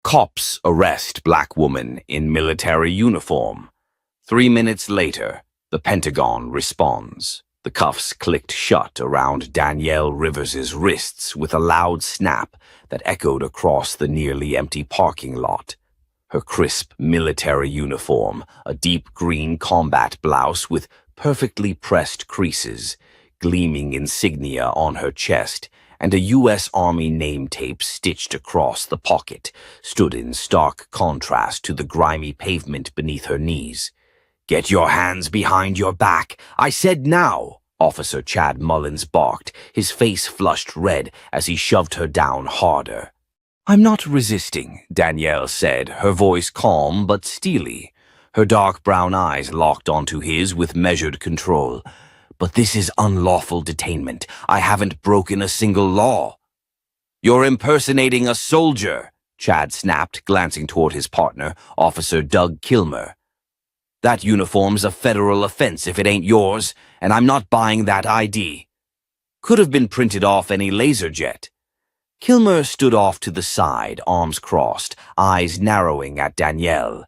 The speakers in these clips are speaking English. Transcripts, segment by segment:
Cops arrest black woman in military uniform. 3 minutes later, the Pentagon responds. The cuffs clicked shut around Danielle Rivers's wrists with a loud snap that echoed across the nearly empty parking lot. Her crisp military uniform, a deep green combat blouse with perfectly pressed creases, gleaming insignia on her chest, and a U.S. Army name tape stitched across the pocket, stood in stark contrast to the grimy pavement beneath her knees. "Get your hands behind your back! I said now!" Officer Chad Mullins barked, his face flushed red as he shoved her down harder. "I'm not resisting," Danielle said, her voice calm but steely. Her dark brown eyes locked onto his with measured control. "But this is unlawful detainment. I haven't broken a single law." "You're impersonating a soldier," Chad snapped, glancing toward his partner, Officer Doug Kilmer. "That uniform's a federal offense if it ain't yours, and I'm not buying that ID. Could have been printed off any laser jet." Kilmer stood off to the side, arms crossed, eyes narrowing at Danielle.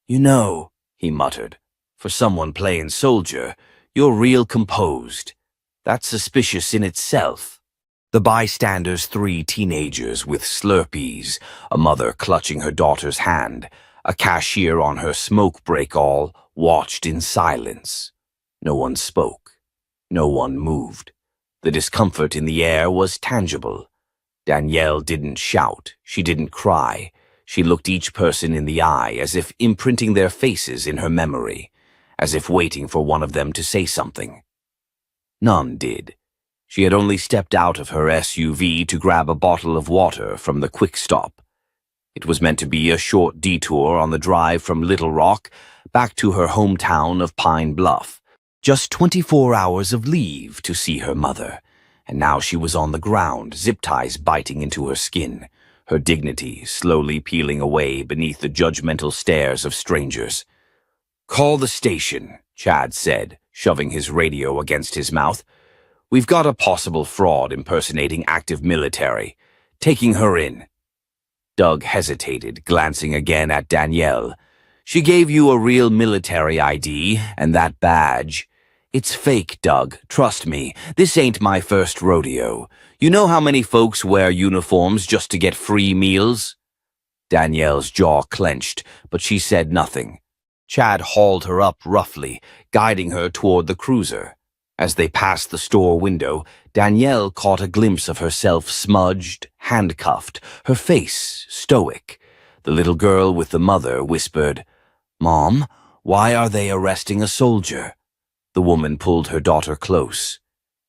"You know," he muttered, "for someone playing soldier, you're real composed. That's suspicious in itself." The bystanders, 3 teenagers with Slurpees, a mother clutching her daughter's hand, a cashier on her smoke break, all watched in silence. No one spoke. No one moved. The discomfort in the air was tangible. Danielle didn't shout. She didn't cry. She looked each person in the eye as if imprinting their faces in her memory, as if waiting for one of them to say something. None did. She had only stepped out of her SUV to grab a bottle of water from the quick stop. It was meant to be a short detour on the drive from Little Rock back to her hometown of Pine Bluff. Just 24 hours of leave to see her mother, and now she was on the ground, zip ties biting into her skin, her dignity slowly peeling away beneath the judgmental stares of strangers. "Call the station," Chad said, shoving his radio against his mouth. "We've got a possible fraud impersonating active military. Taking her in." Doug hesitated, glancing again at Danielle. "She gave you a real military ID and that badge." "It's fake, Doug. Trust me. This ain't my first rodeo. You know how many folks wear uniforms just to get free meals?" Danielle's jaw clenched, but she said nothing. Chad hauled her up roughly, guiding her toward the cruiser. As they passed the store window, Danielle caught a glimpse of herself smudged, handcuffed, her face stoic. The little girl with the mother whispered, "Mom, why are they arresting a soldier?" The woman pulled her daughter close.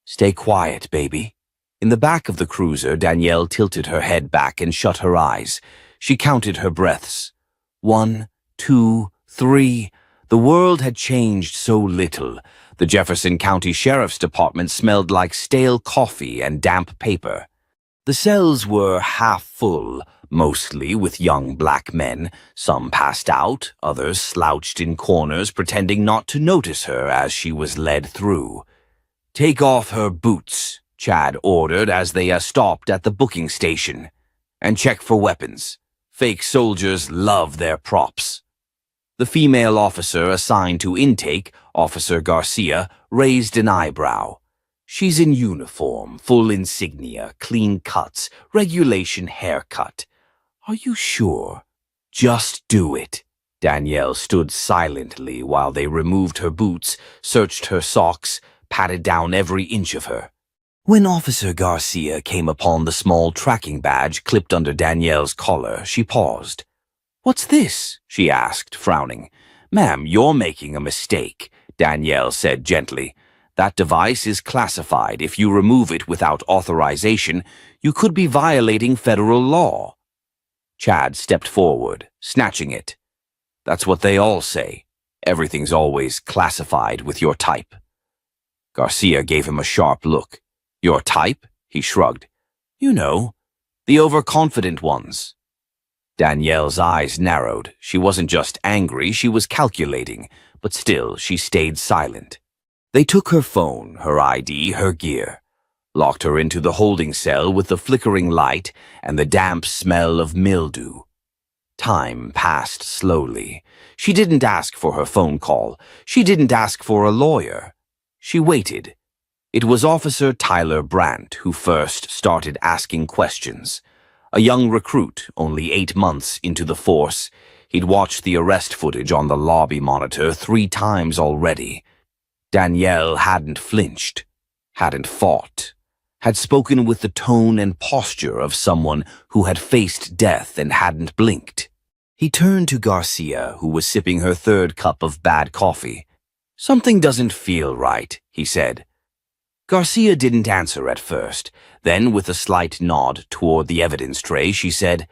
"Stay quiet, baby." In the back of the cruiser, Danielle tilted her head back and shut her eyes. She counted her breaths. 1, 2, 3. The world had changed so little. The Jefferson County Sheriff's Department smelled like stale coffee and damp paper. The cells were half full, mostly with young black men, some passed out, others slouched in corners pretending not to notice her as she was led through. "Take off her boots," Chad ordered as they stopped at the booking station. "And check for weapons. Fake soldiers love their props." The female officer assigned to intake, Officer Garcia, raised an eyebrow. "She's in uniform, full insignia, clean cuts, regulation haircut. Are you sure?" "Just do it." Danielle stood silently while they removed her boots, searched her socks, patted down every inch of her. When Officer Garcia came upon the small tracking badge clipped under Danielle's collar, she paused. "What's this?" she asked, frowning. "Ma'am, you're making a mistake," Danielle said gently. "That device is classified. If you remove it without authorization, you could be violating federal law." Chad stepped forward, snatching it. "That's what they all say. Everything's always classified with your type." Garcia gave him a sharp look. "Your type?" he shrugged. "You know, the overconfident ones." Danielle's eyes narrowed. She wasn't just angry, she was calculating, but still she stayed silent. They took her phone, her ID, her gear, locked her into the holding cell with the flickering light and the damp smell of mildew. Time passed slowly. She didn't ask for her phone call. She didn't ask for a lawyer. She waited. It was Officer Tyler Brandt who first started asking questions. A young recruit, only 8 months into the force, he'd watched the arrest footage on the lobby monitor 3 times already. Danielle hadn't flinched, hadn't fought, had spoken with the tone and posture of someone who had faced death and hadn't blinked. He turned to Garcia, who was sipping her 3rd cup of bad coffee. "Something doesn't feel right," he said. Garcia didn't answer at first. Then, with a slight nod toward the evidence tray, she said,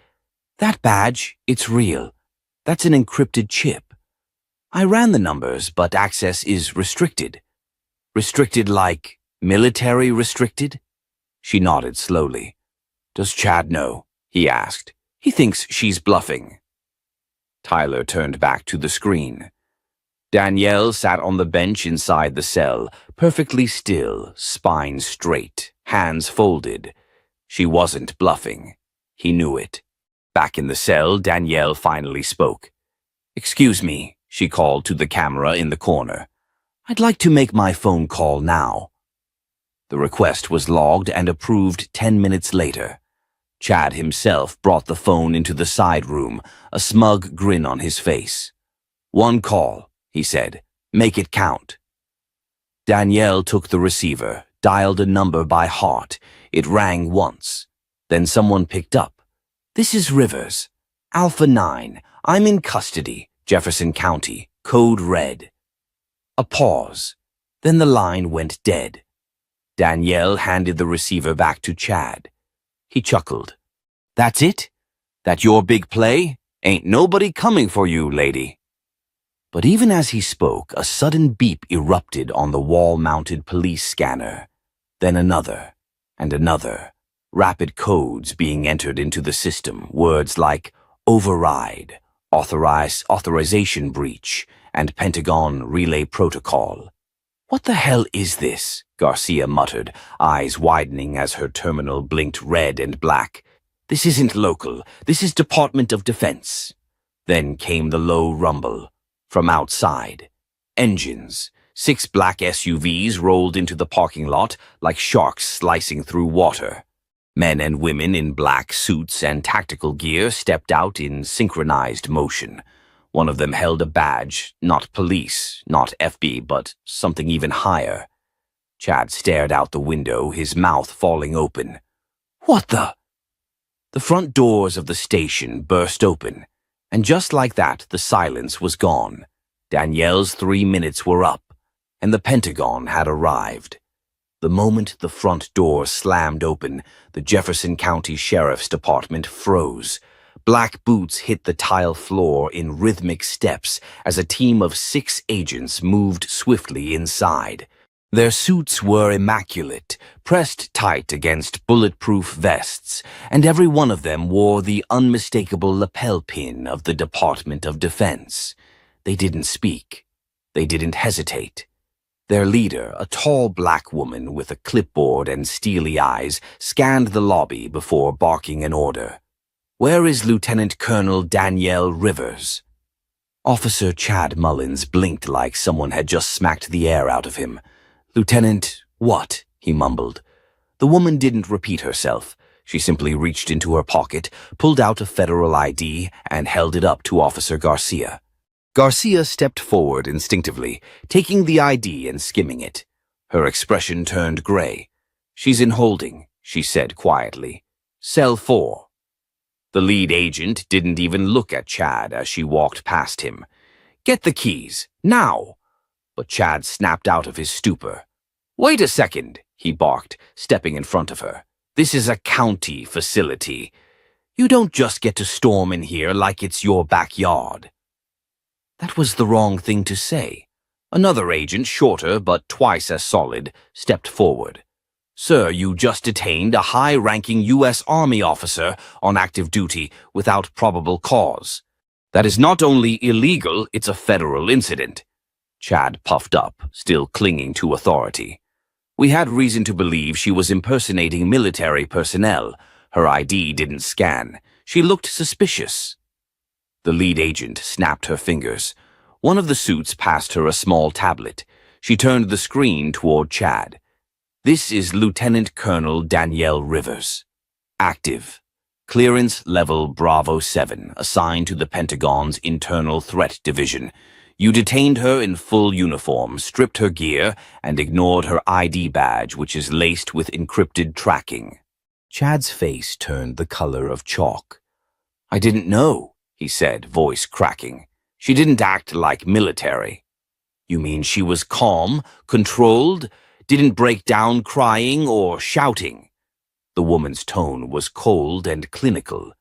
"That badge, it's real. That's an encrypted chip. I ran the numbers, but access is restricted." "Restricted like military restricted?" She nodded slowly. "Does Chad know?" he asked. "He thinks she's bluffing." Tyler turned back to the screen. Danielle sat on the bench inside the cell, perfectly still, spine straight, hands folded. She wasn't bluffing. He knew it. Back in the cell, Danielle finally spoke. "Excuse me," she called to the camera in the corner. "I'd like to make my phone call now." The request was logged and approved 10 minutes later. Chad himself brought the phone into the side room, a smug grin on his face. "1 call," he said. "Make it count." Danielle took the receiver, dialed a number by heart. It rang once. Then someone picked up. "This is Rivers. Alpha 9. I'm in custody, Jefferson County. Code red." A pause. Then the line went dead. Danielle handed the receiver back to Chad. He chuckled. "That's it? That your big play? Ain't nobody coming for you, lady." But even as he spoke, a sudden beep erupted on the wall-mounted police scanner. Then another, and another. Rapid codes being entered into the system, words like override, authorization breach, and Pentagon relay protocol. "What the hell is this?" Garcia muttered, eyes widening as her terminal blinked red and black. "This isn't local. This is Department of Defense." Then came the low rumble. From outside. Engines. 6 black SUVs rolled into the parking lot like sharks slicing through water. Men and women in black suits and tactical gear stepped out in synchronized motion. One of them held a badge, not police, not FB, but something even higher. Chad stared out the window, his mouth falling open. "What the?" The front doors of the station burst open, and just like that, the silence was gone. Danielle's 3 minutes were up, and the Pentagon had arrived. The moment the front door slammed open, the Jefferson County Sheriff's Department froze. Black boots hit the tile floor in rhythmic steps as a team of 6 agents moved swiftly inside. Their suits were immaculate, pressed tight against bulletproof vests, and every one of them wore the unmistakable lapel pin of the Department of Defense. They didn't speak. They didn't hesitate. Their leader, a tall black woman with a clipboard and steely eyes, scanned the lobby before barking an order. "Where is Lieutenant Colonel Danielle Rivers?" Officer Chad Mullins blinked like someone had just smacked the air out of him. "Lieutenant, what?" he mumbled. The woman didn't repeat herself. She simply reached into her pocket, pulled out a federal ID, and held it up to Officer Garcia. Garcia stepped forward instinctively, taking the ID and skimming it. Her expression turned gray. "She's in holding," she said quietly. "Cell 4. The lead agent didn't even look at Chad as she walked past him. "Get the keys, now!" But Chad snapped out of his stupor. "Wait a second," he barked, stepping in front of her. "This is a county facility. You don't just get to storm in here like it's your backyard." That was the wrong thing to say. Another agent, shorter but twice as solid, stepped forward. "Sir, you just detained a high-ranking U.S. Army officer on active duty without probable cause. That is not only illegal, it's a federal incident." Chad puffed up, still clinging to authority. "We had reason to believe she was impersonating military personnel. Her ID didn't scan. She looked suspicious." The lead agent snapped her fingers. One of the suits passed her a small tablet. She turned the screen toward Chad. This is Lieutenant Colonel Danielle Rivers. Active. Clearance level Bravo 7, assigned to the Pentagon's Internal Threat Division. You detained her in full uniform, stripped her gear, and ignored her ID badge, which is laced with encrypted tracking. Chad's face turned the color of chalk. I didn't know, he said, voice cracking. She didn't act like military. You mean she was calm, controlled, didn't break down crying or shouting? The woman's tone was cold and clinical.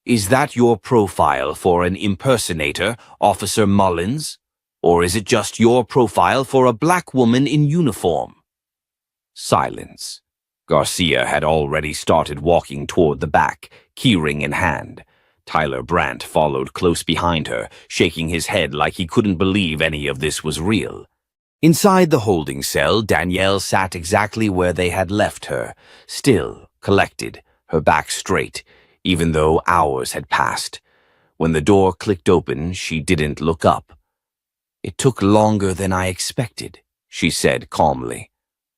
Is that your profile for an impersonator, Officer Mullins? Or is it just your profile for a black woman in uniform? Silence. Garcia had already started walking toward the back, keyring in hand. Tyler Brandt followed close behind her, shaking his head like he couldn't believe any of this was real. Inside the holding cell, Danielle sat exactly where they had left her, still, collected, her back straight, even though hours had passed. When the door clicked open, she didn't look up. It took longer than I expected, she said calmly.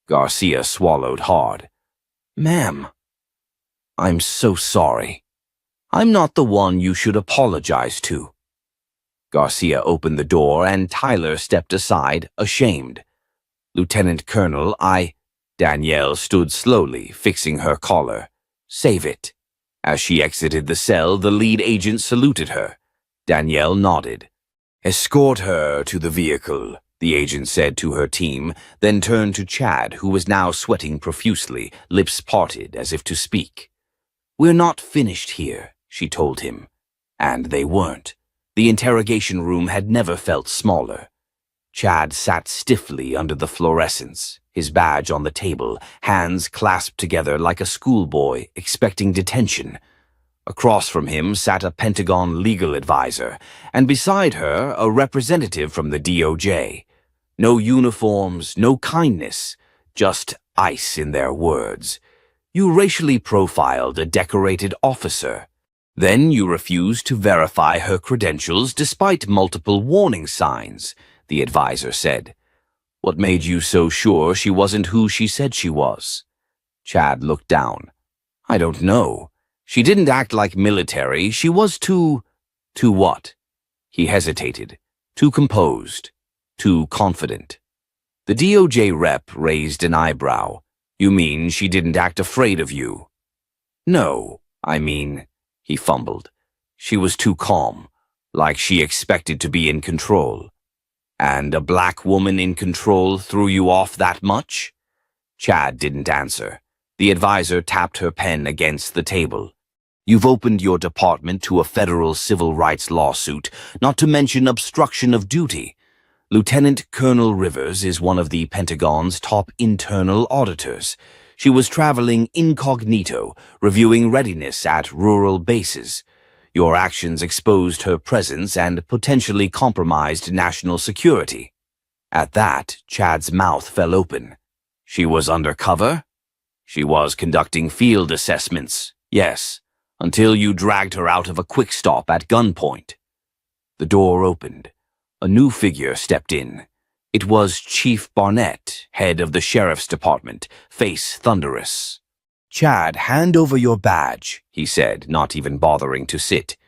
Garcia swallowed hard. Ma'am, I'm so sorry. I'm not the one you should apologize to. Garcia opened the door and Tyler stepped aside, ashamed. Lieutenant Colonel, Danielle stood slowly, fixing her collar. Save it. As she exited the cell, the lead agent saluted her. Danielle nodded. Escort her to the vehicle, the agent said to her team, then turned to Chad, who was now sweating profusely, lips parted as if to speak. We're not finished here, she told him. And they weren't. The interrogation room had never felt smaller. Chad sat stiffly under the fluorescence, his badge on the table, hands clasped together like a schoolboy expecting detention. Across from him sat a Pentagon legal advisor, and beside her a representative from the DOJ. No uniforms, no kindness, just ice in their words. You racially profiled a decorated officer. Then you refused to verify her credentials despite multiple warning signs, the advisor said. What made you so sure she wasn't who she said she was? Chad looked down. I don't know. She didn't act like military. She was too what? He hesitated. Too composed. Too confident. The DOJ rep raised an eyebrow. You mean she didn't act afraid of you? No, I mean, he fumbled. She was too calm, like she expected to be in control. And a black woman in control threw you off that much? Chad didn't answer. The advisor tapped her pen against the table. You've opened your department to a federal civil rights lawsuit, not to mention obstruction of duty. Lieutenant Colonel Rivers is one of the Pentagon's top internal auditors. She was traveling incognito, reviewing readiness at rural bases. Your actions exposed her presence and potentially compromised national security. At that, Chad's mouth fell open. She was undercover? She was conducting field assessments, yes, until you dragged her out of a quick stop at gunpoint. The door opened. A new figure stepped in. It was Chief Barnett, head of the Sheriff's Department, face thunderous. Chad, hand over your badge, he said, not even bothering to sit.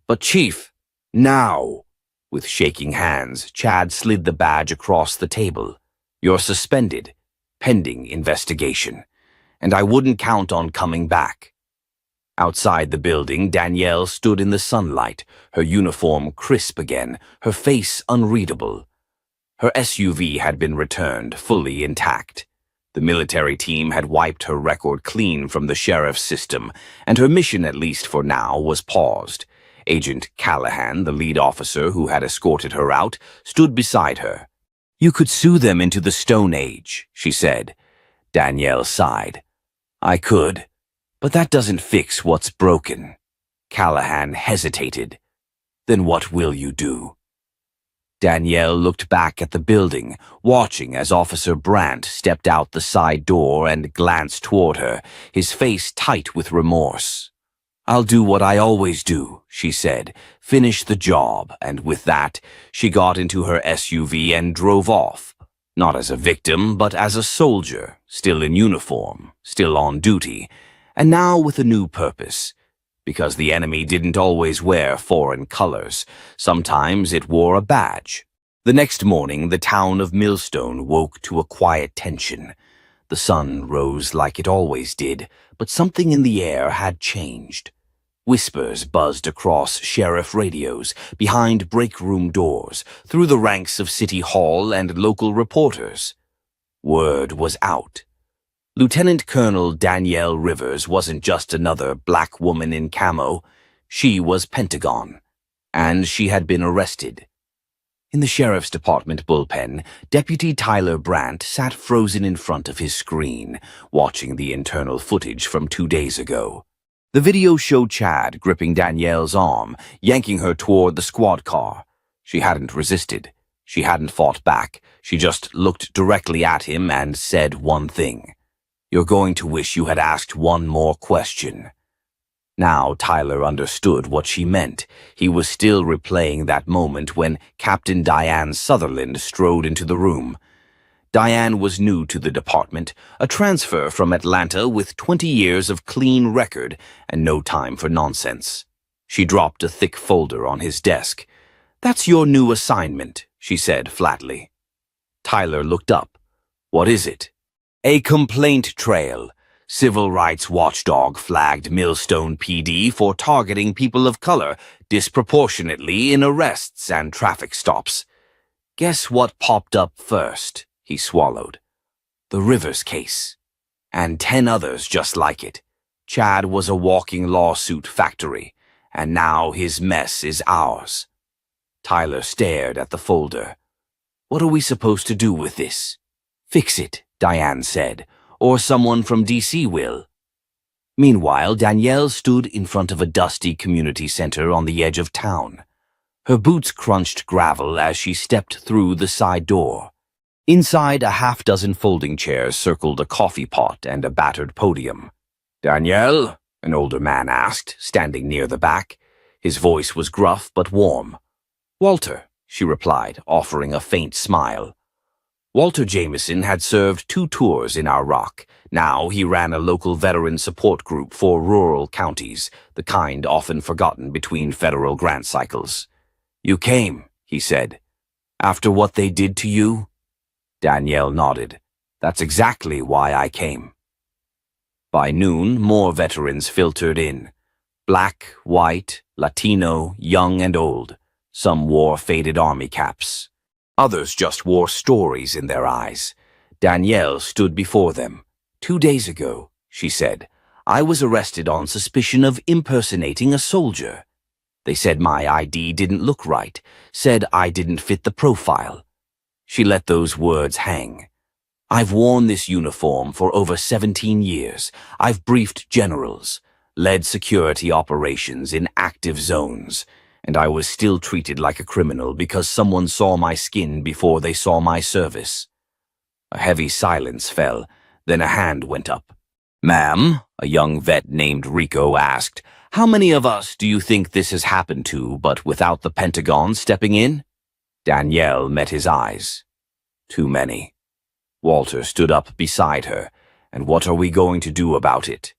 But Chief, now. With shaking hands, Chad slid the badge across the table. You're suspended, pending investigation. And I wouldn't count on coming back. Outside the building, Danielle stood in the sunlight, her uniform crisp again, her face unreadable. Her SUV had been returned, fully intact. The military team had wiped her record clean from the sheriff's system, and her mission, at least for now, was paused. Agent Callahan, the lead officer who had escorted her out, stood beside her. You could sue them into the Stone Age, she said. Danielle sighed. I could. But that doesn't fix what's broken. Callahan hesitated. Then what will you do? Danielle looked back at the building, watching as Officer Brandt stepped out the side door and glanced toward her, his face tight with remorse. "I'll do what I always do," she said. "Finish the job," and with that, she got into her SUV and drove off. Not as a victim, but as a soldier, still in uniform, still on duty, and now with a new purpose. Because the enemy didn't always wear foreign colors. Sometimes it wore a badge. The next morning, the town of Millstone woke to a quiet tension. The sun rose like it always did, but something in the air had changed. Whispers buzzed across sheriff radios, behind break room doors, through the ranks of City Hall and local reporters. Word was out. Lieutenant Colonel Danielle Rivers wasn't just another black woman in camo. She was Pentagon, and she had been arrested. In the sheriff's department bullpen, Deputy Tyler Brandt sat frozen in front of his screen, watching the internal footage from 2 days ago. The video showed Chad gripping Danielle's arm, yanking her toward the squad car. She hadn't resisted. She hadn't fought back. She just looked directly at him and said one thing. "You're going to wish you had asked one more question." Now Tyler understood what she meant. He was still replaying that moment when Captain Diane Sutherland strode into the room. Diane was new to the department, a transfer from Atlanta with 20 years of clean record and no time for nonsense. She dropped a thick folder on his desk. "That's your new assignment," she said flatly. Tyler looked up. "What is it?" "A complaint trail. Civil rights watchdog flagged Millstone PD for targeting people of color disproportionately in arrests and traffic stops. Guess what popped up first?" He swallowed. "The Rivers case. And 10 others just like it. Chad was a walking lawsuit factory, and now his mess is ours." Tyler stared at the folder. "What are we supposed to do with this?" "Fix it," Diane said, "or someone from DC will." Meanwhile, Danielle stood in front of a dusty community center on the edge of town. Her boots crunched gravel as she stepped through the side door. Inside, a half-dozen folding chairs circled a coffee pot and a battered podium. "Danielle?" an older man asked, standing near the back. His voice was gruff but warm. "Walter," she replied, offering a faint smile. Walter Jameson had served 2 tours in Iraq. Now he ran a local veteran support group for rural counties, the kind often forgotten between federal grant cycles. "You came," he said. "After what they did to you?" Danielle nodded. "That's exactly why I came." By noon, more veterans filtered in. Black, white, Latino, young and old. Some wore faded army caps. Others just wore stories in their eyes. Danielle stood before them. "2 days ago," she said, "I was arrested on suspicion of impersonating a soldier. They said my ID didn't look right, said I didn't fit the profile." She let those words hang. "I've worn this uniform for over 17 years. I've briefed generals, led security operations in active zones, and I was still treated like a criminal because someone saw my skin before they saw my service." A heavy silence fell, then a hand went up. "Ma'am," a young vet named Rico asked, "how many of us do you think this has happened to, but without the Pentagon stepping in?" Danielle met his eyes. "Too many." Walter stood up beside her. "And what are we going to do about it?"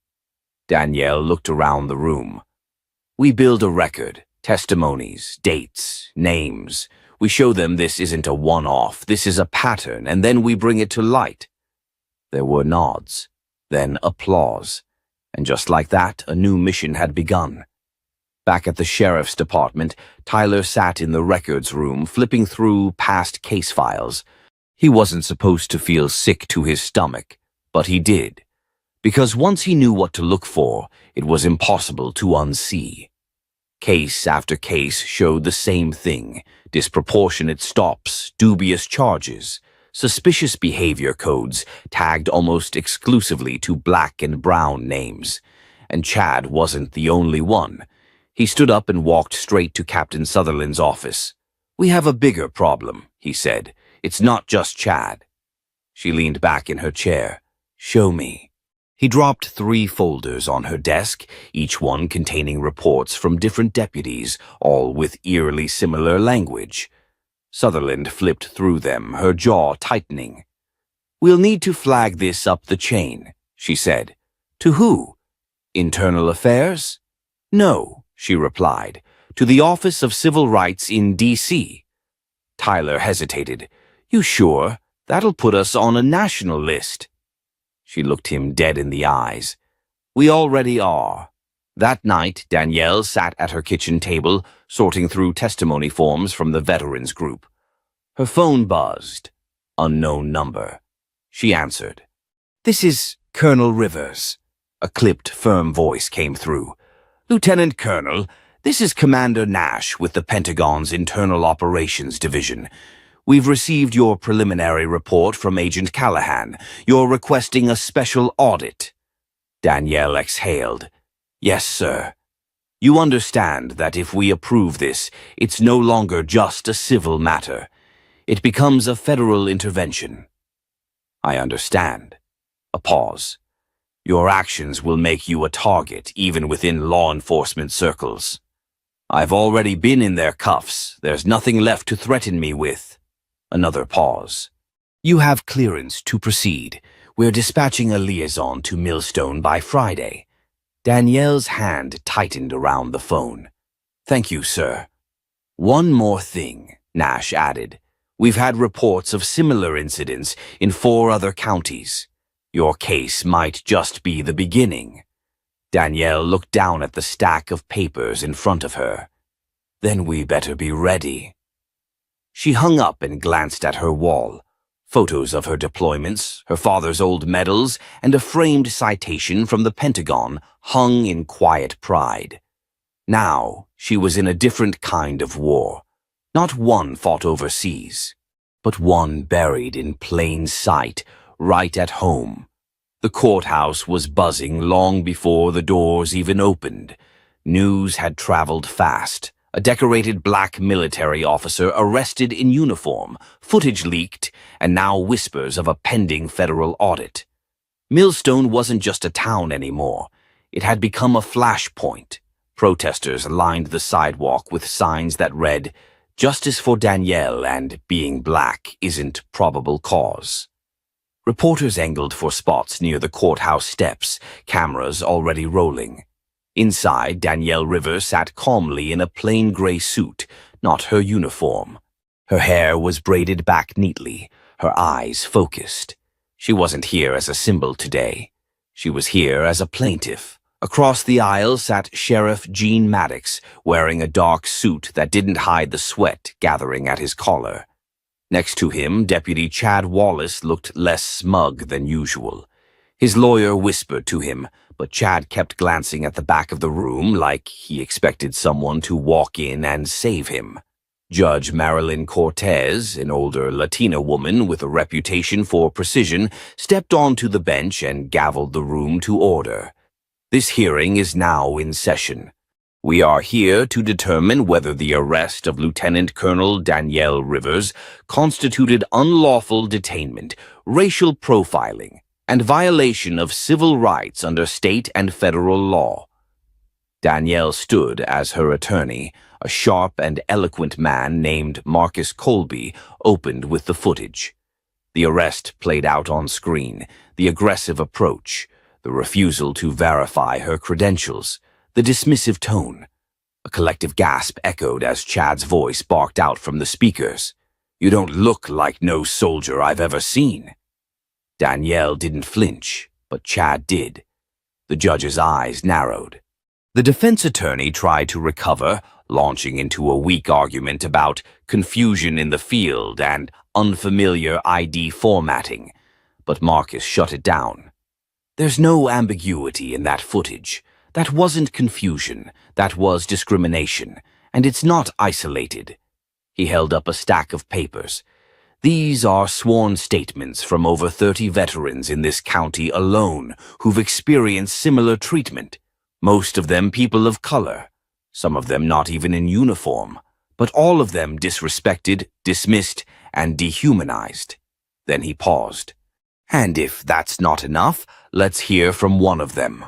Danielle looked around the room. "We build a record, testimonies, dates, names. We show them this isn't a one-off, this is a pattern, and then we bring it to light." There were nods, then applause, and just like that, a new mission had begun. Back at the sheriff's department, Tyler sat in the records room, flipping through past case files. He wasn't supposed to feel sick to his stomach, but he did. Because once he knew what to look for, it was impossible to unsee. Case after case showed the same thing: disproportionate stops, dubious charges, suspicious behavior codes tagged almost exclusively to black and brown names. And Chad wasn't the only one. He stood up and walked straight to Captain Sutherland's office. "We have a bigger problem," he said. "It's not just Chad." She leaned back in her chair. "Show me." He dropped 3 folders on her desk, each one containing reports from different deputies, all with eerily similar language. Sutherland flipped through them, her jaw tightening. "We'll need to flag this up the chain," she said. "To who? Internal Affairs?" "No," she replied. "To the Office of Civil Rights in D.C." Tyler hesitated. "You sure? That'll put us on a national list." She looked him dead in the eyes. "We already are." That night, Danielle sat at her kitchen table, sorting through testimony forms from the veterans group. Her phone buzzed. Unknown number. She answered. "This is Colonel Rivers." A clipped, firm voice came through. "Lieutenant Colonel, this is Commander Nash with the Pentagon's Internal Operations Division. We've received your preliminary report from Agent Callahan. You're requesting a special audit." Danielle exhaled. "Yes, sir. You understand that if we approve this, it's no longer just a civil matter. It becomes a federal intervention." "I understand." A pause. "Your actions will make you a target, even within law enforcement circles." "I've already been in their cuffs. There's nothing left to threaten me with." Another pause. "You have clearance to proceed. We're dispatching a liaison to Millstone by Friday." Danielle's hand tightened around the phone. "Thank you, sir." "One more thing," Nash added. "We've had reports of similar incidents in 4 other counties. Your case might just be the beginning." Danielle looked down at the stack of papers in front of her. "Then we better be ready." She hung up and glanced at her wall. Photos of her deployments, her father's old medals, and a framed citation from the Pentagon hung in quiet pride. Now she was in a different kind of war. Not one fought overseas, but one buried in plain sight, right at home. The courthouse was buzzing long before the doors even opened. News had traveled fast. A decorated black military officer arrested in uniform, footage leaked, and now whispers of a pending federal audit. Millstone wasn't just a town anymore. It had become a flashpoint. Protesters lined the sidewalk with signs that read, "Justice for Danielle and being black isn't probable cause." Reporters angled for spots near the courthouse steps, cameras already rolling. Inside, Danielle Rivers sat calmly in a plain gray suit, not her uniform. Her hair was braided back neatly, her eyes focused. She wasn't here as a symbol today. She was here as a plaintiff. Across the aisle sat Sheriff Gene Maddox, wearing a dark suit that didn't hide the sweat gathering at his collar. Next to him, Deputy Chad Wallace looked less smug than usual. His lawyer whispered to him, but Chad kept glancing at the back of the room like he expected someone to walk in and save him. Judge Marilyn Cortez, an older Latina woman with a reputation for precision, stepped onto the bench and gavelled the room to order. "This hearing is now in session. We are here to determine whether the arrest of Lieutenant Colonel Danielle Rivers constituted unlawful detainment, racial profiling, and violation of civil rights under state and federal law." Danielle stood as her attorney. A sharp and eloquent man named Marcus Colby opened with the footage. The arrest played out on screen, the aggressive approach, the refusal to verify her credentials, the dismissive tone. A collective gasp echoed as Chad's voice barked out from the speakers. "You don't look like no soldier I've ever seen." Danielle didn't flinch, but Chad did. The judge's eyes narrowed. The defense attorney tried to recover, launching into a weak argument about confusion in the field and unfamiliar ID formatting, but Marcus shut it down. "There's no ambiguity in that footage. That wasn't confusion, that was discrimination, and it's not isolated." He held up a stack of papers. "These are sworn statements from over 30 veterans in this county alone who've experienced similar treatment, most of them people of color, some of them not even in uniform, but all of them disrespected, dismissed, and dehumanized." Then he paused. And if that's not enough, let's hear from one of them.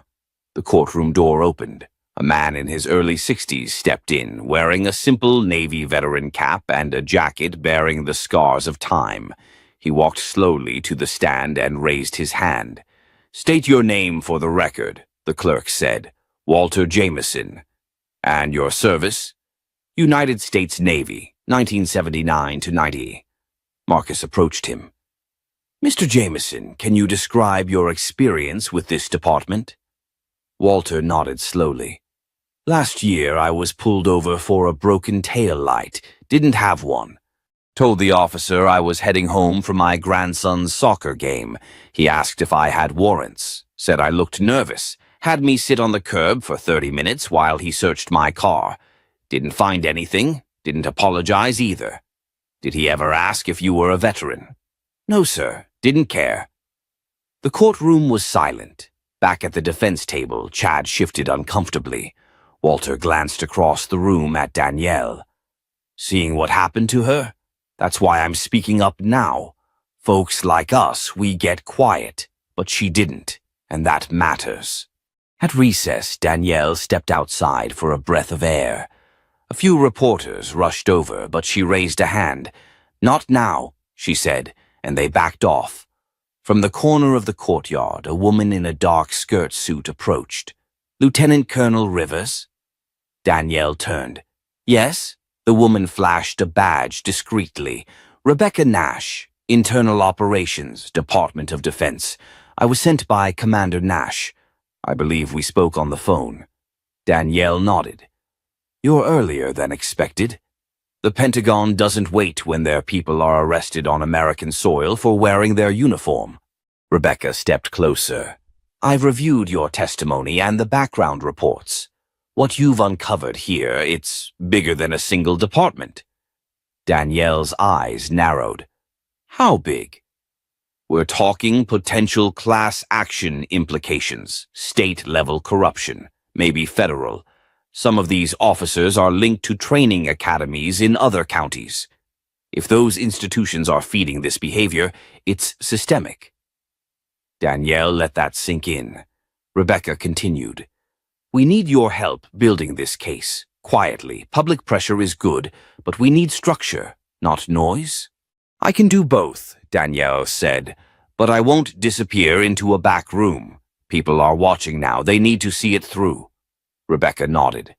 The courtroom door opened. A man in his early 60s stepped in, wearing a simple Navy veteran cap and a jacket bearing the scars of time. He walked slowly to the stand and raised his hand. "State your name for the record," the clerk said. "Walter Jameson." "And your service?" "United States Navy, 1979 to 90. Marcus approached him. "Mr. Jameson, can you describe your experience with this department?" Walter nodded slowly. "Last year I was pulled over for a broken tail light. Didn't have one. Told the officer I was heading home from my grandson's soccer game. He asked if I had warrants. Said I looked nervous. Had me sit on the curb for 30 minutes while he searched my car. Didn't find anything. Didn't apologize either. Did he ever ask if you were a veteran?" "No, sir. Didn't care." The courtroom was silent. Back at the defense table, Chad shifted uncomfortably. Walter glanced across the room at Danielle. "Seeing what happened to her? That's why I'm speaking up now. Folks like us, we get quiet, but she didn't, and that matters." At recess, Danielle stepped outside for a breath of air. A few reporters rushed over, but she raised a hand. "Not now," she said, and they backed off. From the corner of the courtyard, a woman in a dark skirt suit approached. "Lieutenant Colonel Rivers?" Danielle turned. "Yes?" The woman flashed a badge discreetly. "Rebecca Nash, Internal Operations, Department of Defense. I was sent by Commander Nash. I believe we spoke on the phone." Danielle nodded. "You're earlier than expected. The Pentagon doesn't wait when their people are arrested on American soil for wearing their uniform." Rebecca stepped closer. "I've reviewed your testimony and the background reports. What you've uncovered here, it's bigger than a single department." Danielle's eyes narrowed. "How big?" "We're talking potential class action implications, state-level corruption, maybe federal. Some of these officers are linked to training academies in other counties. If those institutions are feeding this behavior, it's systemic." Danielle let that sink in. Rebecca continued. "We need your help building this case. Quietly. Public pressure is good, but we need structure, not noise." "I can do both," Danielle said, "but I won't disappear into a back room. People are watching now. They need to see it through." Rebecca nodded.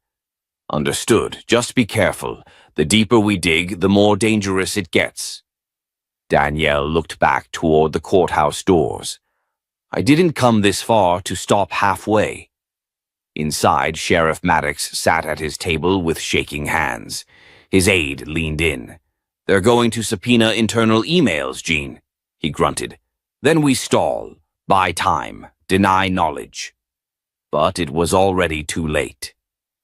"Understood. Just be careful. The deeper we dig, the more dangerous it gets." Danielle looked back toward the courthouse doors. "I didn't come this far to stop halfway." Inside, Sheriff Maddox sat at his table with shaking hands. His aide leaned in. "They're going to subpoena internal emails, Gene," he grunted. "Then we stall, buy time, deny knowledge." But it was already too late.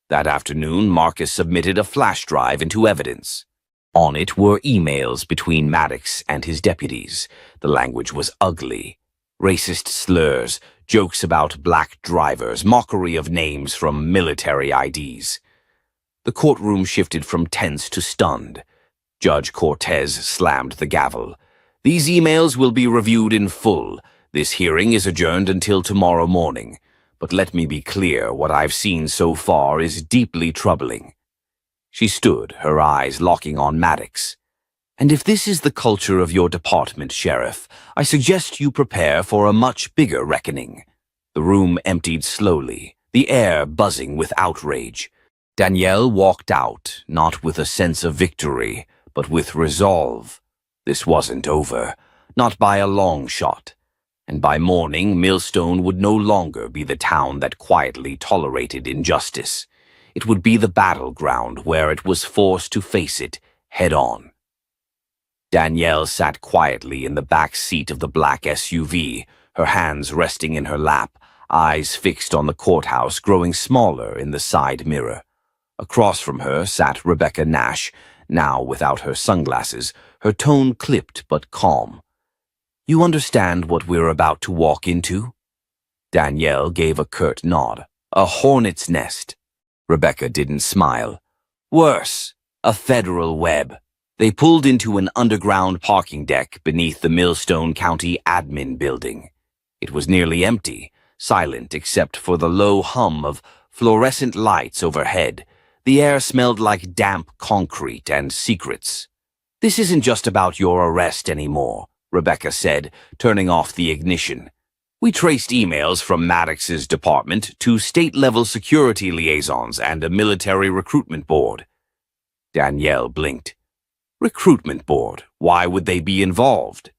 That afternoon, Marcus submitted a flash drive into evidence. On it were emails between Maddox and his deputies. The language was ugly. Racist slurs, jokes about black drivers, mockery of names from military IDs. The courtroom shifted from tense to stunned. Judge Cortez slammed the gavel. "These emails will be reviewed in full. This hearing is adjourned until tomorrow morning. But let me be clear, what I've seen so far is deeply troubling." She stood, her eyes locking on Maddox. "And if this is the culture of your department, Sheriff, I suggest you prepare for a much bigger reckoning." The room emptied slowly, the air buzzing with outrage. Danielle walked out, not with a sense of victory, but with resolve. This wasn't over, not by a long shot. And by morning, Millstone would no longer be the town that quietly tolerated injustice. It would be the battleground where it was forced to face it head-on. Danielle sat quietly in the back seat of the black SUV, her hands resting in her lap, eyes fixed on the courthouse growing smaller in the side mirror. Across from her sat Rebecca Nash, now without her sunglasses, her tone clipped but calm. "You understand what we're about to walk into?" Danielle gave a curt nod. "A hornet's nest." Rebecca didn't smile. "Worse, a federal web." They pulled into an underground parking deck beneath the Millstone County Admin Building. It was nearly empty, silent except for the low hum of fluorescent lights overhead. The air smelled like damp concrete and secrets. "This isn't just about your arrest anymore," Rebecca said, turning off the ignition. "We traced emails from Maddox's department to state-level security liaisons and a military recruitment board." Danielle blinked. "Recruitment board? Why would they be involved?"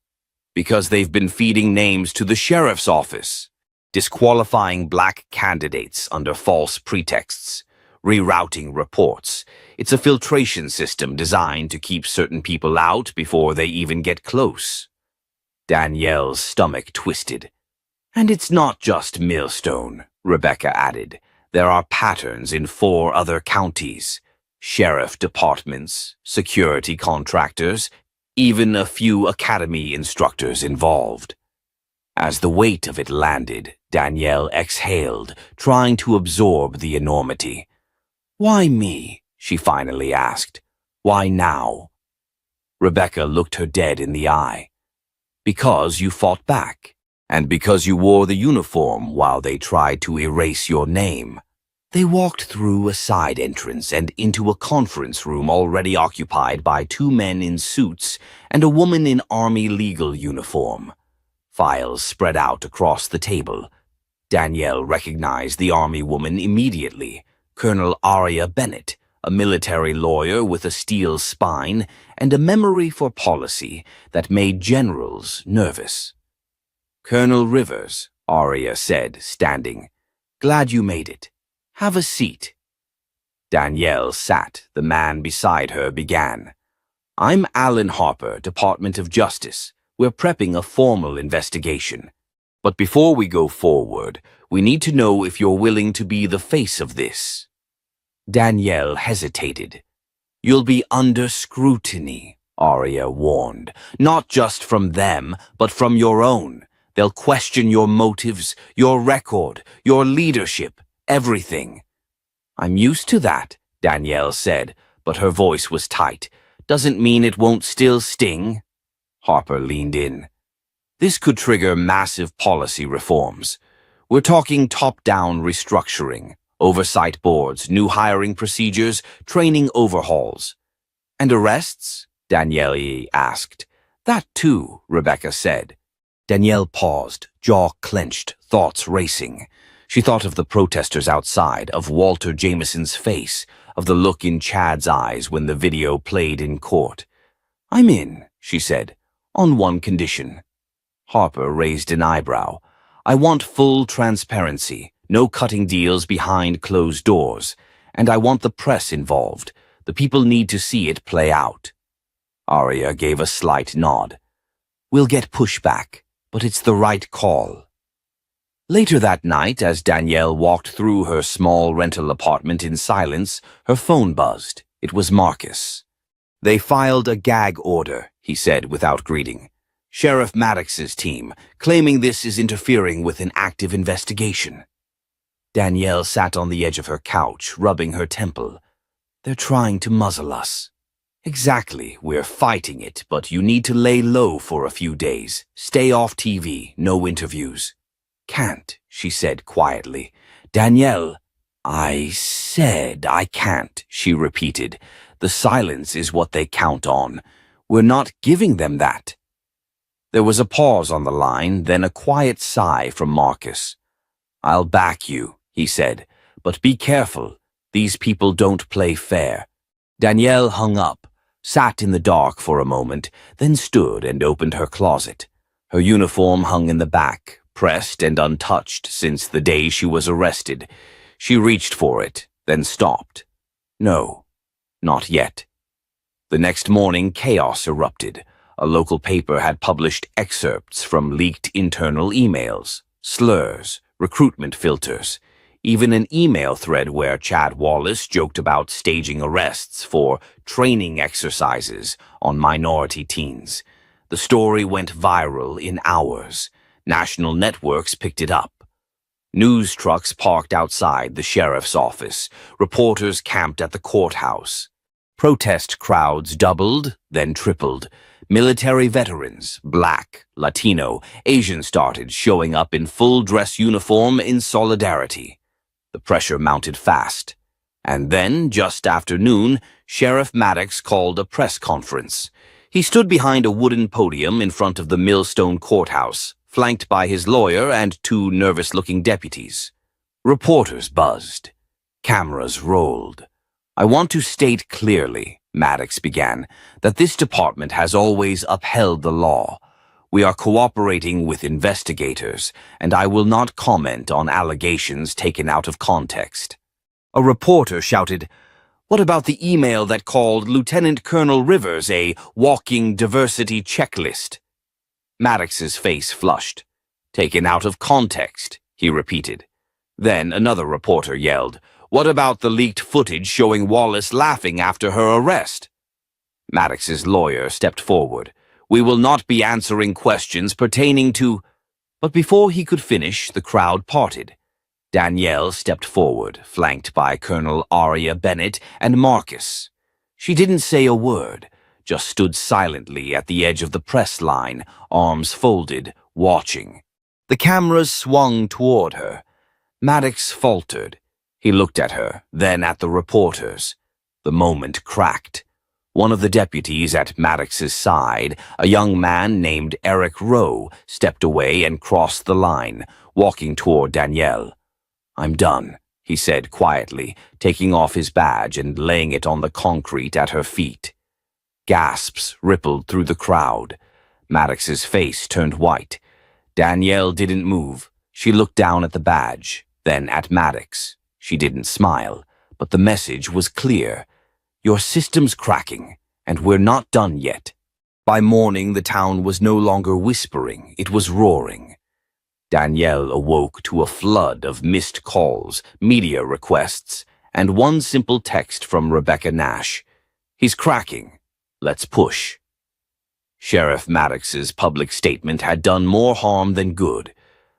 "Because they've been feeding names to the sheriff's office, disqualifying black candidates under false pretexts, rerouting reports. It's a filtration system designed to keep certain people out before they even get close." Danielle's stomach twisted. "And it's not just Millstone," Rebecca added. "There are patterns in 4 other counties. Sheriff departments, security contractors, even a few academy instructors involved." As the weight of it landed, Danielle exhaled, trying to absorb the enormity. "Why me?" she finally asked. "Why now?" Rebecca looked her dead in the eye. "Because you fought back, and because you wore the uniform while they tried to erase your name." They walked through a side entrance and into a conference room already occupied by 2 men in suits and a woman in Army legal uniform. Files spread out across the table. Danielle recognized the Army woman immediately, Colonel Aria Bennett, a military lawyer with a steel spine and a memory for policy that made generals nervous. "Colonel Rivers," Aria said, standing. "Glad you made it. Have a seat." Danielle sat. The man beside her began. "I'm Alan Harper, Department of Justice. We're prepping a formal investigation. But before we go forward, we need to know if you're willing to be the face of this." Danielle hesitated. "You'll be under scrutiny," Aria warned. "Not just from them, but from your own. They'll question your motives, your record, your leadership. Everything." "I'm used to that," Danielle said, but her voice was tight. "Doesn't mean it won't still sting." Harper leaned in. "This could trigger massive policy reforms. We're talking top-down restructuring, oversight boards, new hiring procedures, training overhauls." "And arrests?" Danielle asked. "That too," Rebecca said. Danielle paused, jaw clenched, thoughts racing. She thought of the protesters outside, of Walter Jameson's face, of the look in Chad's eyes when the video played in court. "I'm in," she said, "on one condition." Harper raised an eyebrow. "I want full transparency, no cutting deals behind closed doors, and I want the press involved. The people need to see it play out." Aria gave a slight nod. "We'll get pushback, but it's the right call." Later that night, as Danielle walked through her small rental apartment in silence, her phone buzzed. It was Marcus. "They filed a gag order," he said without greeting. "Sheriff Maddox's team, claiming this is interfering with an active investigation." Danielle sat on the edge of her couch, rubbing her temple. "They're trying to muzzle us." "Exactly, we're fighting it, but you need to lay low for a few days. Stay off TV, no interviews." "Can't," she said quietly. "Danielle." "I said I can't," she repeated. "The silence is what they count on. We're not giving them that." There was a pause on the line, then a quiet sigh from Marcus. "I'll back you," he said, "but be careful. These people don't play fair." Danielle hung up, sat in the dark for a moment, then stood and opened her closet. Her uniform hung in the back, pressed and untouched since the day she was arrested. She reached for it, then stopped. No, not yet. The next morning, chaos erupted. A local paper had published excerpts from leaked internal emails, slurs, recruitment filters, even an email thread where Chad Wallace joked about staging arrests for training exercises on minority teens. The story went viral in hours. National networks picked it up. News trucks parked outside the sheriff's office. Reporters camped at the courthouse. Protest crowds doubled, then tripled. Military veterans, Black, Latino, Asian started showing up in full dress uniform in solidarity. The pressure mounted fast. And then, just after noon, Sheriff Maddox called a press conference. He stood behind a wooden podium in front of the Millstone courthouse, flanked by his lawyer and two nervous-looking deputies. Reporters buzzed. Cameras rolled. "I want to state clearly," Maddox began, "that this department has always upheld the law. We are cooperating with investigators, and I will not comment on allegations taken out of context." A reporter shouted, "What about the email that called Lieutenant Colonel Rivers a walking diversity checklist?" Maddox's face flushed. "Taken out of context," he repeated. Then another reporter yelled, "What about the leaked footage showing Wallace laughing after her arrest?" Maddox's lawyer stepped forward. "We will not be answering questions pertaining to—" But before he could finish, the crowd parted. Danielle stepped forward, flanked by Colonel Aria Bennett and Marcus. She didn't say a word, just stood silently at the edge of the press line, arms folded, watching. The cameras swung toward her. Maddox faltered. He looked at her, then at the reporters. The moment cracked. One of the deputies at Maddox's side, a young man named Eric Rowe, stepped away and crossed the line, walking toward Danielle. "I'm done," he said quietly, taking off his badge and laying it on the concrete at her feet. Gasps rippled through the crowd. Maddox's face turned white. Danielle didn't move. She looked down at the badge, then at Maddox. She didn't smile, but the message was clear. "Your system's cracking, and we're not done yet." By morning, the town was no longer whispering, it was roaring. Danielle awoke to a flood of missed calls, media requests, and one simple text from Rebecca Nash. "He's cracking. Let's push." Sheriff Maddox's public statement had done more harm than good.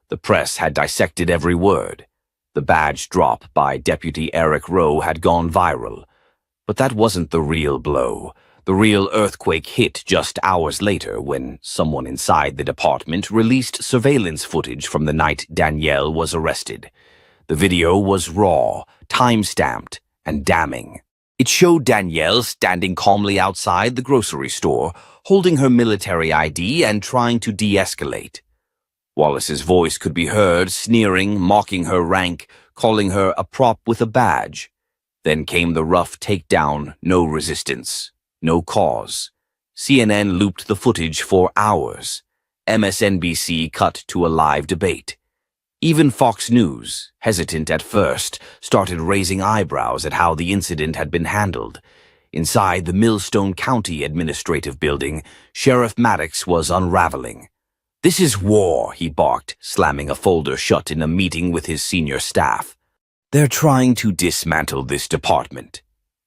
The press had dissected every word. The badge drop by Deputy Eric Rowe had gone viral. But that wasn't the real blow. The real earthquake hit just hours later when someone inside the department released surveillance footage from the night Danielle was arrested. The video was raw, time-stamped, and damning. It showed Danielle standing calmly outside the grocery store, holding her military ID and trying to de-escalate. Wallace's voice could be heard, sneering, mocking her rank, calling her a prop with a badge. Then came the rough takedown, no resistance, no cause. CNN looped the footage for hours. MSNBC cut to a live debate. Even Fox News, hesitant at first, started raising eyebrows at how the incident had been handled. Inside the Millstone County Administrative Building, Sheriff Maddox was unraveling. "This is war," he barked, slamming a folder shut in a meeting with his senior staff. "They're trying to dismantle this department."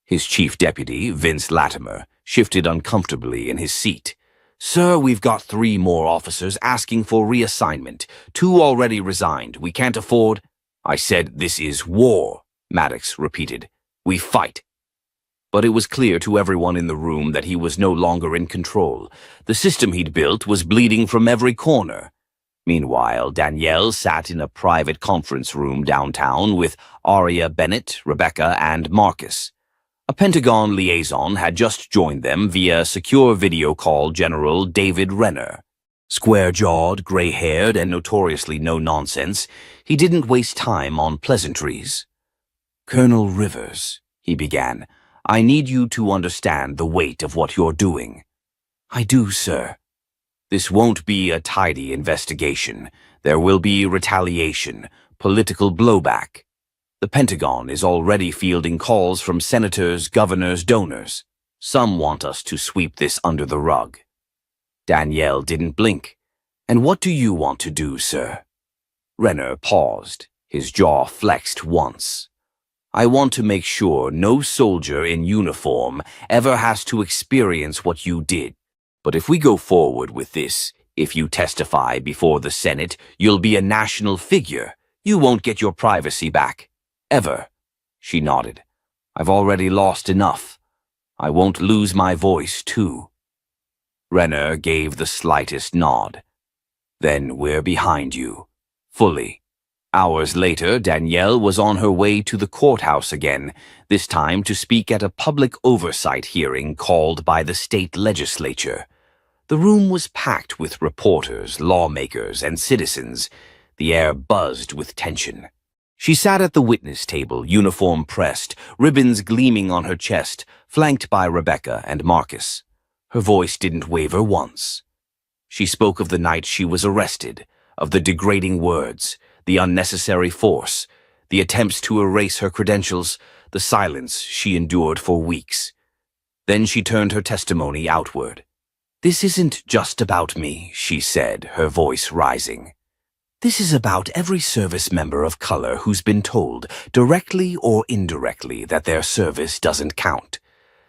His chief deputy, Vince Latimer, shifted uncomfortably in his seat. "Sir, we've got 3 more officers asking for reassignment. 2 already resigned. We can't afford—" "I said this is war," Maddox repeated. "We fight." But it was clear to everyone in the room that he was no longer in control. The system he'd built was bleeding from every corner. Meanwhile, Danielle sat in a private conference room downtown with Aria Bennett, Rebecca, and Marcus. A Pentagon liaison had just joined them via secure video call General David Renner. Square-jawed, gray-haired, and notoriously no-nonsense, he didn't waste time on pleasantries. "Colonel Rivers," he began, "I need you to understand the weight of what you're doing." "I do, sir." "This won't be a tidy investigation. There will be retaliation, political blowback. The Pentagon is already fielding calls from senators, governors, donors. Some want us to sweep this under the rug." Danielle didn't blink. "And what do you want to do, sir?" Renner paused, his jaw flexed once. "I want to make sure no soldier in uniform ever has to experience what you did. But if we go forward with this, if you testify before the Senate, you'll be a national figure. You won't get your privacy back. Ever." She nodded. "I've already lost enough. I won't lose my voice, too. Renner gave the slightest nod. Then we're behind you. Fully. Hours later, Danielle was on her way to the courthouse again, this time to speak at a public oversight hearing called by the state legislature. The room was packed with reporters, lawmakers, and citizens. The air buzzed with tension. She sat at the witness table, uniform pressed, ribbons gleaming on her chest, flanked by Rebecca and Marcus. Her voice didn't waver once. She spoke of the night she was arrested, of the degrading words, the unnecessary force, the attempts to erase her credentials, the silence she endured for weeks. Then she turned her testimony outward. "This isn't just about me," she said, her voice rising. "This is about every service member of color who's been told, directly or indirectly, that their service doesn't count,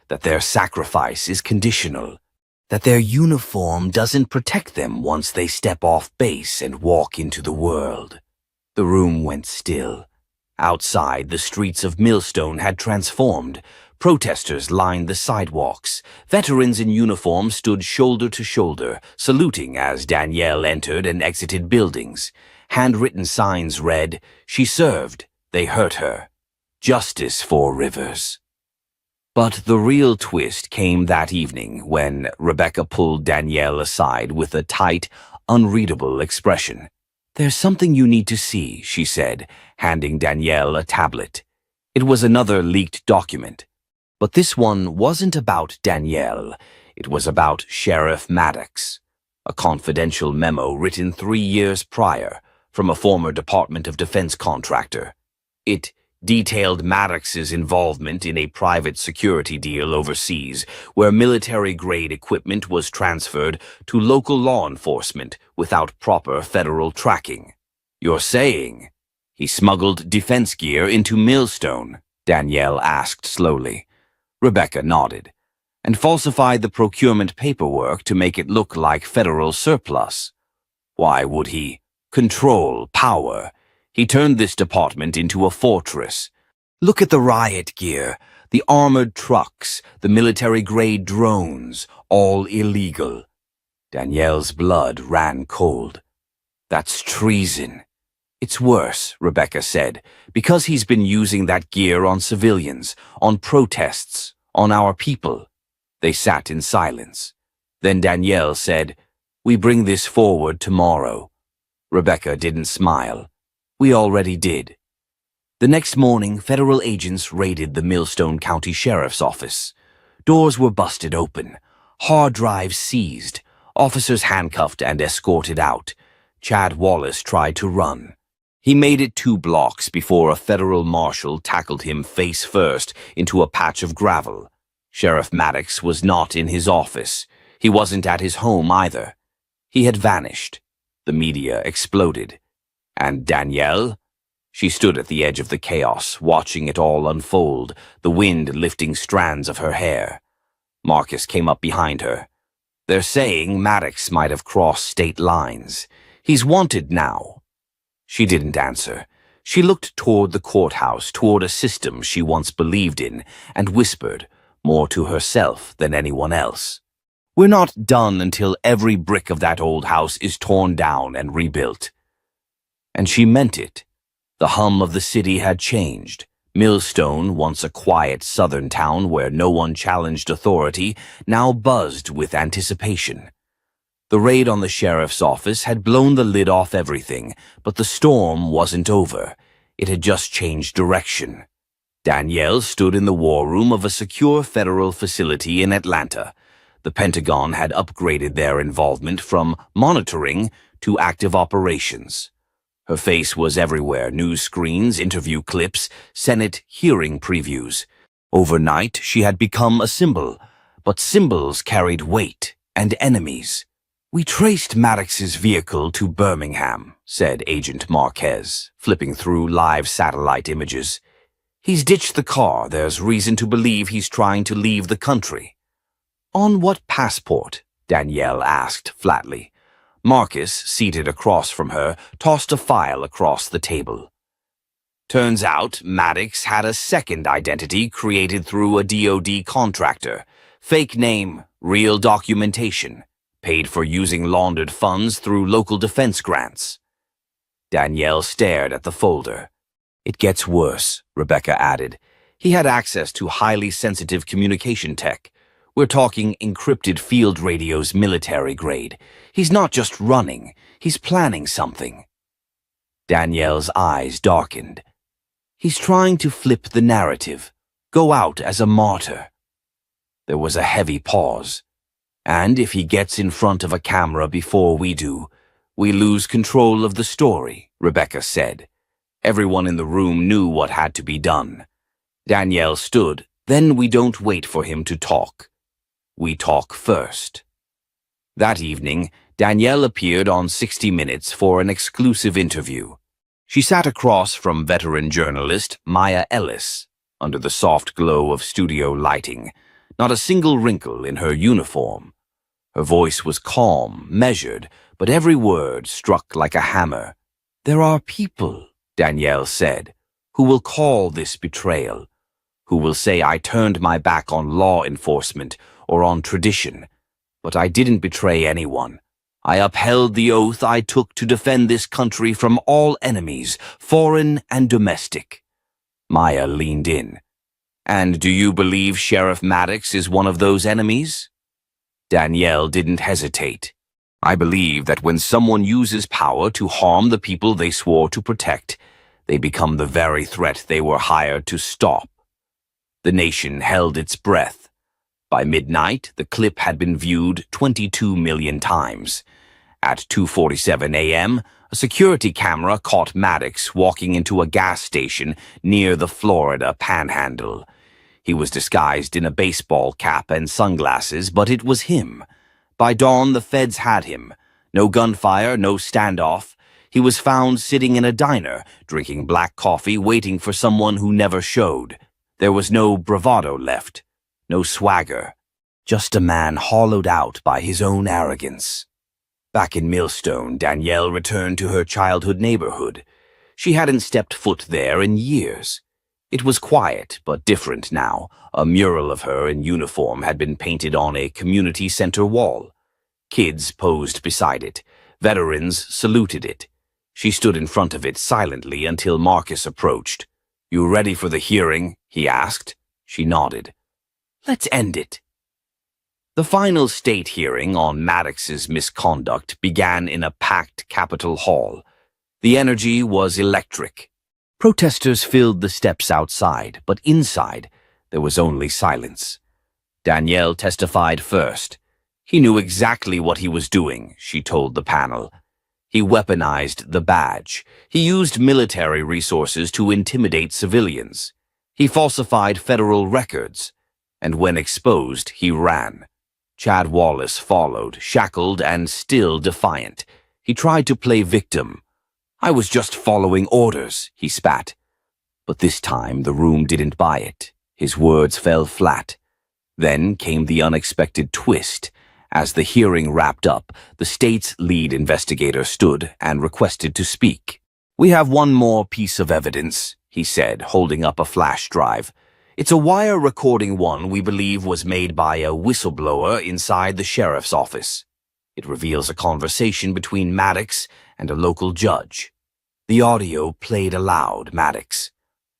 that their sacrifice is conditional, that their uniform doesn't protect them once they step off base and walk into the world." The room went still. Outside, the streets of Millstone had transformed. Protesters lined the sidewalks. Veterans in uniform stood shoulder to shoulder, saluting as Danielle entered and exited buildings. Handwritten signs read, "She served, they hurt her. Justice for Rivers." But the real twist came that evening when Rebecca pulled Danielle aside with a tight, unreadable expression. "There's something you need to see," she said, handing Danielle a tablet. It was another leaked document. But this one wasn't about Danielle. It was about Sheriff Maddox. A confidential memo written 3 years prior from a former Department of Defense contractor. It detailed Maddox's involvement in a private security deal overseas where military-grade equipment was transferred to local law enforcement without proper federal tracking. "You're saying he smuggled defense gear into Millstone?" Danielle asked slowly. Rebecca nodded. "And falsified the procurement paperwork to make it look like federal surplus. Why would he? Control, power. He turned this department into a fortress. Look at the riot gear, the armored trucks, the military-grade drones, all illegal." Danielle's blood ran cold. "That's treason." "It's worse," Rebecca said, "because he's been using that gear on civilians, on protests, on our people." They sat in silence. Then Danielle said, "We bring this forward tomorrow." Rebecca didn't smile. "We already did." The next morning, federal agents raided the Millstone County Sheriff's Office. Doors were busted open, hard drives seized, officers handcuffed and escorted out. Chad Wallace tried to run. He made it 2 blocks before a federal marshal tackled him face first into a patch of gravel. Sheriff Maddox was not in his office. He wasn't at his home either. He had vanished. The media exploded. And Danielle? She stood at the edge of the chaos, watching it all unfold, the wind lifting strands of her hair. Marcus came up behind her. "They're saying Maddox might have crossed state lines. He's wanted now." She didn't answer. She looked toward the courthouse, toward a system she once believed in, and whispered, more to herself than anyone else, "We're not done until every brick of that old house is torn down and rebuilt." And she meant it. The hum of the city had changed. Millstone, once a quiet southern town where no one challenged authority, now buzzed with anticipation. The raid on the sheriff's office had blown the lid off everything, but the storm wasn't over. It had just changed direction. Danielle stood in the war room of a secure federal facility in Atlanta. The Pentagon had upgraded their involvement from monitoring to active operations. Her face was everywhere, news screens, interview clips, Senate hearing previews. Overnight, she had become a symbol, but symbols carried weight and enemies. "We traced Maddox's vehicle to Birmingham," said Agent Marquez, flipping through live satellite images. "He's ditched the car. There's reason to believe he's trying to leave the country." "On what passport?" Danielle asked flatly. Marcus, seated across from her, tossed a file across the table. Turns out Maddox had a second identity created through a DoD contractor. Fake name, real documentation, paid for using laundered funds through local defense grants. Danielle stared at the folder. It gets worse, Rebecca added. He had access to highly sensitive communication tech. We're talking encrypted field radios, military grade. He's not just running, he's planning something. Danielle's eyes darkened. He's trying to flip the narrative, go out as a martyr. There was a heavy pause. And if he gets in front of a camera before we do, we lose control of the story, Rebecca said. Everyone in the room knew what had to be done. Danielle stood. Then we don't wait for him to talk. We talk first. That evening, Danielle appeared on 60 Minutes for an exclusive interview. She sat across from veteran journalist Maya Ellis, under the soft glow of studio lighting, not a single wrinkle in her uniform. Her voice was calm, measured, but every word struck like a hammer. There are people, Danielle said, who will call this betrayal, who will say I turned my back on law enforcement or on tradition, but I didn't betray anyone. I upheld the oath I took to defend this country from all enemies, foreign and domestic. Maya leaned in. And do you believe Sheriff Maddox is one of those enemies? Danielle didn't hesitate. I believe that when someone uses power to harm the people they swore to protect, they become the very threat they were hired to stop. The nation held its breath. By midnight, the clip had been viewed 22 million times. At 2:47 a.m., a security camera caught Maddox walking into a gas station near the Florida Panhandle. He was disguised in a baseball cap and sunglasses, but it was him. By dawn, the feds had him. No gunfire, no standoff. He was found sitting in a diner, drinking black coffee, waiting for someone who never showed. There was no bravado left, no swagger, just a man hollowed out by his own arrogance. Back in Millstone, Danielle returned to her childhood neighborhood. She hadn't stepped foot there in years. It was quiet, but different now. A mural of her in uniform had been painted on a community center wall. Kids posed beside it. Veterans saluted it. She stood in front of it silently until Marcus approached. "You ready for the hearing?" he asked. She nodded. "Let's end it." The final state hearing on Maddox's misconduct began in a packed Capitol Hall. The energy was electric. Protesters filled the steps outside, but inside there was only silence. Danielle testified first. He knew exactly what he was doing, she told the panel. He weaponized the badge. He used military resources to intimidate civilians. He falsified federal records. And when exposed, he ran. Chad Wallace followed, shackled and still defiant. He tried to play victim. "I was just following orders," he spat. But this time the room didn't buy it. His words fell flat. Then came the unexpected twist. As the hearing wrapped up, the state's lead investigator stood and requested to speak. "We have one more piece of evidence," he said, holding up a flash drive. "It's a wire recording one we believe was made by a whistleblower inside the sheriff's office. It reveals a conversation between Maddox and a local judge. The audio played aloud, Maddox.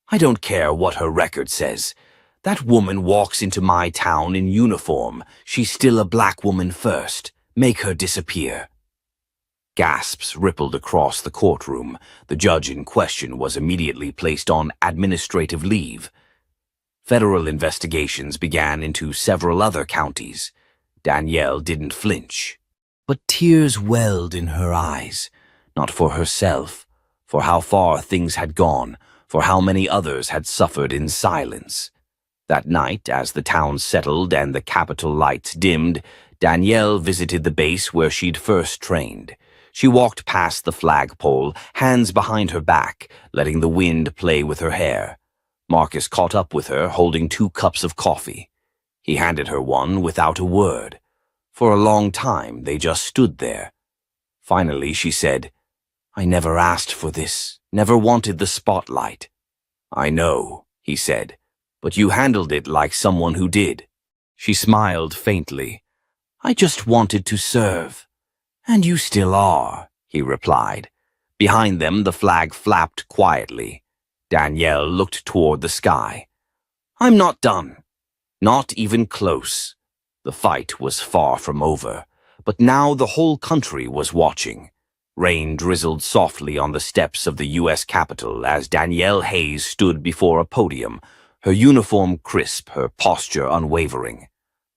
I don't care what her record says. That woman walks into my town in uniform. She's still a black woman first. Make her disappear." Gasps rippled across the courtroom. The judge in question was immediately placed on administrative leave. Federal investigations began into several other counties. Danielle didn't flinch. But tears welled in her eyes, not for herself, for how far things had gone, for how many others had suffered in silence. That night, as the town settled and the Capitol lights dimmed, Danielle visited the base where she'd first trained. She walked past the flagpole, hands behind her back, letting the wind play with her hair. Marcus caught up with her, holding 2 cups of coffee. He handed her one without a word. For a long time, they just stood there. Finally, she said, "I never asked for this, never wanted the spotlight. I know, he said, but you handled it like someone who did. She smiled faintly. I just wanted to serve. And you still are, he replied. Behind them, the flag flapped quietly. Danielle looked toward the sky. I'm not done. Not even close. The fight was far from over, but now the whole country was watching. Rain drizzled softly on the steps of the U.S. Capitol as Danielle Hayes stood before a podium, her uniform crisp, her posture unwavering.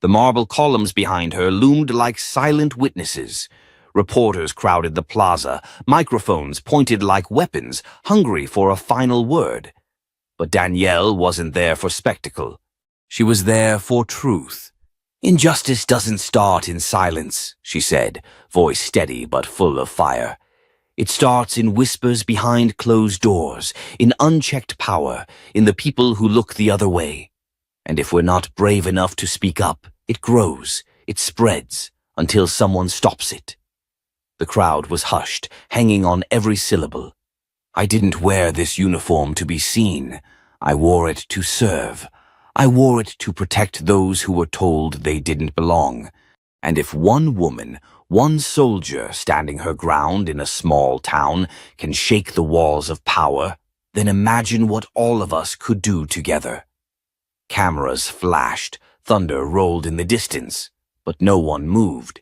The marble columns behind her loomed like silent witnesses. Reporters crowded the plaza, microphones pointed like weapons, hungry for a final word. But Danielle wasn't there for spectacle. She was there for truth. Injustice doesn't start in silence, she said, voice steady but full of fire. It starts in whispers behind closed doors, in unchecked power, in the people who look the other way. And if we're not brave enough to speak up, it grows, it spreads, until someone stops it. The crowd was hushed, hanging on every syllable. I didn't wear this uniform to be seen. I wore it to serve. I wore it to protect those who were told they didn't belong. And if one woman, one soldier standing her ground in a small town can shake the walls of power, then imagine what all of us could do together. Cameras flashed, thunder rolled in the distance, but no one moved.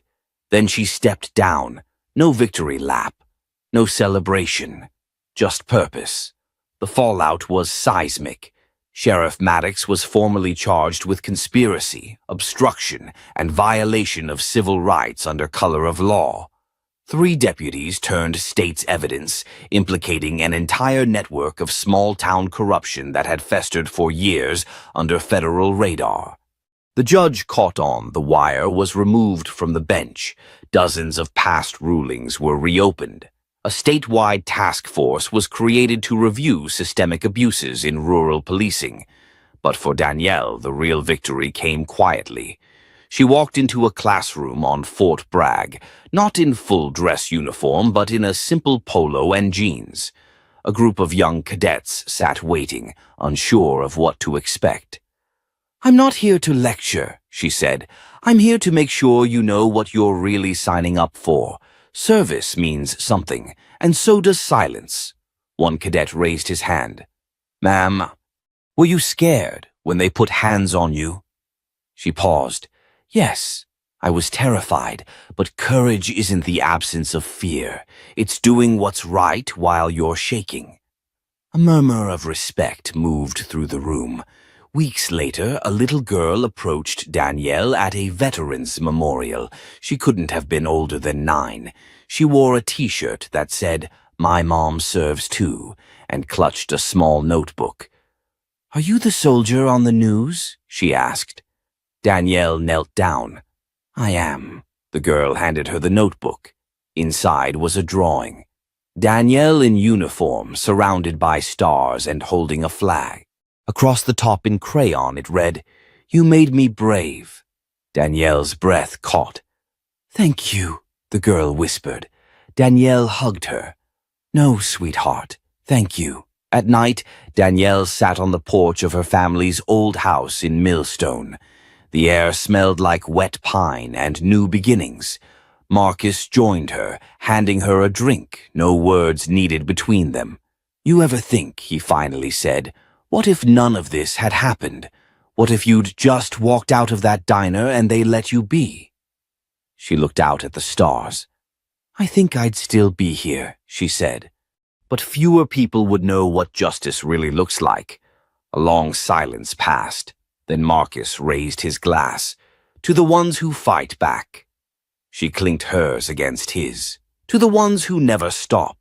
Then she stepped down, no victory lap, no celebration, just purpose. The fallout was seismic. Sheriff Maddox was formally charged with conspiracy, obstruction, and violation of civil rights under color of law. 3 deputies turned state's evidence, implicating an entire network of small-town corruption that had festered for years under federal radar. The judge caught on. The wire was removed from the bench. Dozens of past rulings were reopened. A statewide task force was created to review systemic abuses in rural policing. But for Danielle, the real victory came quietly. She walked into a classroom on Fort Bragg, not in full dress uniform, but in a simple polo and jeans. A group of young cadets sat waiting, unsure of what to expect. I'm not here to lecture, she said. I'm here to make sure you know what you're really signing up for. Service means something, and so does silence. One cadet raised his hand. Ma'am, were you scared when they put hands on you? She paused. Yes, I was terrified, but courage isn't the absence of fear. It's doing what's right while you're shaking. A murmur of respect moved through the room. Weeks later, a little girl approached Danielle at a veterans memorial. She couldn't have been older than 9. She wore a T-shirt that said, "My mom serves too," and clutched a small notebook. Are you the soldier on the news? She asked. Danielle knelt down. I am. The girl handed her the notebook. Inside was a drawing. Danielle in uniform, surrounded by stars and holding a flag. Across the top in crayon it read, You made me brave. Danielle's breath caught. Thank you, the girl whispered. Danielle hugged her. No, sweetheart, thank you. At night, Danielle sat on the porch of her family's old house in Millstone. The air smelled like wet pine and new beginnings. Marcus joined her, handing her a drink, no words needed between them. You ever think, he finally said, what if none of this had happened? What if you'd just walked out of that diner and they let you be? She looked out at the stars. I think I'd still be here, she said. But fewer people would know what justice really looks like. A long silence passed. Then Marcus raised his glass. To the ones who fight back. She clinked hers against his. To the ones who never stop.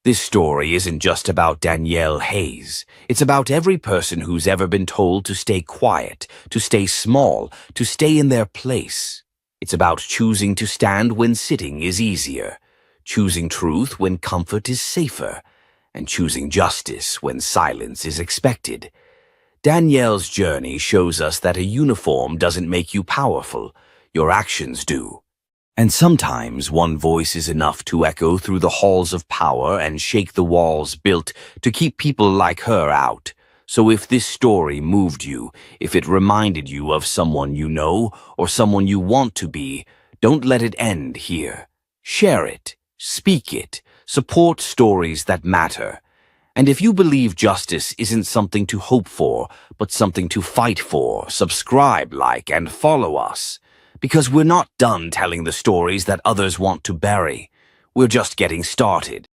This story isn't just about Danielle Hayes. It's about every person who's ever been told to stay quiet, to stay small, to stay in their place. It's about choosing to stand when sitting is easier, choosing truth when comfort is safer, and choosing justice when silence is expected. Danielle's journey shows us that a uniform doesn't make you powerful. Your actions do. And sometimes one voice is enough to echo through the halls of power and shake the walls built to keep people like her out. So if this story moved you, if it reminded you of someone you know or someone you want to be, don't let it end here. Share it, speak it, support stories that matter. And if you believe justice isn't something to hope for, but something to fight for, subscribe, like, and follow us. Because we're not done telling the stories that others want to bury. We're just getting started.